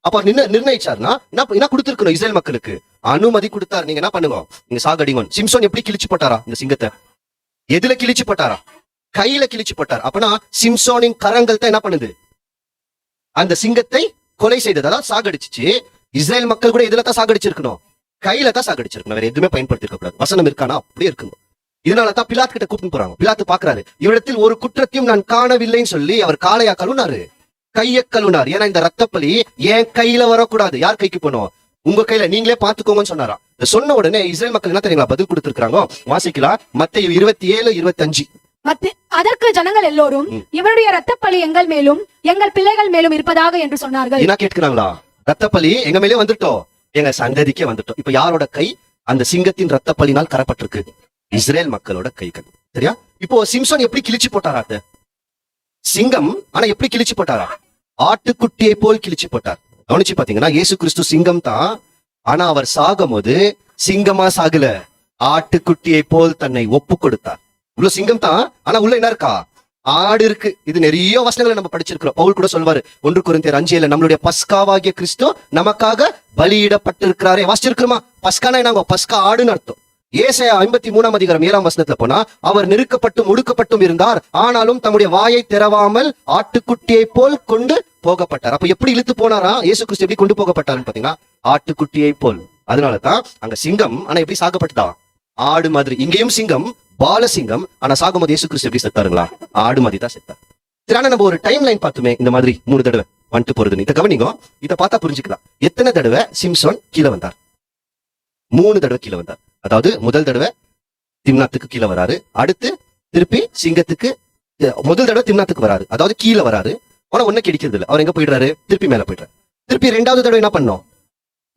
அப்ப நிர்ணயிச்சாருன்னா என்ன கொடுத்திருக்கணும் இஸ்ரேல் மக்களுக்கு? அனுமதி கொடுத்தாரு. நீங்க என்ன பண்ணுங்க, நீங்க சாகடிங்க. சிம்சோன் எப்படி கிழிச்சு போட்டாரா இந்த சிங்கத்தை? எதுல கிழிச்சு போட்டாரா? கையில கிழிச்சு போட்டார். அப்பனா சிம்சோனின் கரங்கள் தான் என்ன பண்ணுது? அந்த சிங்கத்தை கொலை செய்தது, அதாவது சாகடிச்சு. இஸ்ரேல் மக்கள் கூட எதுல தான் சாகடிச்சிருக்கணும்? கையில தான் சாகடிச்சிருக்கணும். வேற எதுவுமே பயன்படுத்தி இருக்க கூடாது. வசனம் இருக்கானா? அப்படியே இருக்கணும். இதனாலதான் பிலாத்து கிட்ட கூப்பிட்டு போறாங்க. பிலாத்து பாக்குறாரு, இவ்விடத்தில் ஒரு குற்றத்தையும் நான் காணவில்லைன்னு சொல்லி அவர் காளையா கழுவினாரு, கைய கழுவினார். ஏன்னா இந்த ரத்தப்பலி என் கையில வரக்கூடாது. யார் கைக்கு போனோம்? உங்க கையில, நீங்களே பாத்துக்கோங்கன்னு சொன்னாரா. சொன்ன உடனே இஸ்ரேல் மக்கள் என்ன தெரியுங்களா பதில் கொடுத்திருக்காங்க? வாசிக்கலாம், மத்தேயு 27:25. அதற்கு ஜனங்கள் எல்லோரும், இவருடைய ரத்தப்பலி எங்கள் மேலும் எங்கள் பிள்ளைகள் மேலும் இருப்பதாக என்று சொன்னார்கள். என்ன கேட்கிறாங்களா? ரத்தப்பலி எங்க மேலே வந்துட்டோம், எங்க சந்ததிக்கே வந்துட்டோம். இப்ப யாரோட கை அந்த சிங்கத்தின் ரத்தப்பலினால் கரப்பட்டிருக்கு? இஸ்ரேல் மக்களோட கைகள். சரியா? இப்போ சிம்சோன் எப்படி கிழிச்சு போட்டாரா? சிங்கம் ஆனா எப்படி கிழிச்சு போட்டாரா? ஆட்டுக்குட்டியை போல் கிழிச்சு போட்டார். கவனிச்சு பாத்தீங்கன்னா இயேசு கிறிஸ்து சிங்கம் தான், ஆனா அவர் சாகும் போது சிங்கமா சாகல, ஆட்டுக்குட்டியை போல் தன்னை ஒப்பு கொடுத்தார். உள்ள சிங்கம் தான், ஆனா உள்ள என்ன இருக்கா? ஆடு இருக்கு. இது நிறைய வசனங்களை நம்ம படிச்சிருக்கிறோம். பவுல் கூட சொல்வாரு 1 கொரிந்தியர் 5:7, நம்மளுடைய பஸ்காவாகிய கிறிஸ்து நமக்காக பலியிடப்பட்டிருக்கிறாரே. வாசிச்சிருக்கிறோமா? பஸ்கானா என்ன? பஸ்கா ஆடுன்னு அர்த்தம். ஏசாயா 53:7 போனா, அவர் நெருக்கப்பட்டும் ஒடுக்கப்பட்டும் இருந்தார், ஆனாலும் தம்முடைய வாயை திறவாமல் ஆட்டுக்குட்டியை போல் கொண்டு போகப்பட்டார். அப்ப எப்படி இழுத்து போனாரா? இயேசு கிறிஸ்து எப்படி கொண்டு போகப்பட்டாருன்னு பாத்தீங்கன்னா ஆட்டுக்குட்டியை போல். அதனாலதான் அங்க சிங்கம், ஆனா எப்படி சாகப்பட்டதா? ஆடு மாதிரி. இங்கேயும் சிங்கம், பாலசிங்கம், ஆனா சாகும்போது இயேசு கிறிஸ்து எப்படி செத்தாருங்களா? ஆடு மாதிரி தான் செத்தார். சரி, ஆனா நம்ம ஒரு டைம் லைன் பார்த்துமே, இந்த மாதிரி 3 தடவை வந்துட்டு போறதுன்னு. இதை கவனிங்க, இதை பார்த்தா புரிஞ்சுக்கலாம். எத்தனை தடவை சிம்சோன் கீழே வந்தார்? 3 தடவை கீழே வந்தார். அதாவது முதல் தடவை திம்னாத்துக்கு கீழே வராரு, அடுத்து திருப்பி சிங்கத்துக்கு, முதல் தடவை திம்னாத்துக்கு வராரு, அதாவது கீழே வராரு. ஆனா ஒன்னும் கிடைக்கிறது இல்லை. அவர் எங்க போயிடுறாரு? திருப்பி மேல போயிடுறாரு. திருப்பி 2வது தடவை என்ன பண்ணோம்?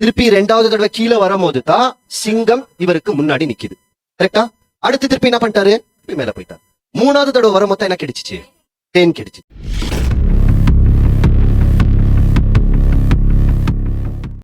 திருப்பி 2வது தடவை கீழே வரும்போது தான் சிங்கம் இவருக்கு முன்னாடி நிக்குது. கரெக்டா? அடுத்து திருப்பி என்ன பண்ணிட்டாரு? திருப்பி மேல போயிட்டார். 3வது தடவை வரும்போது என்ன கிடைச்சிச்சு? தேன் கிடைச்சிச்சு.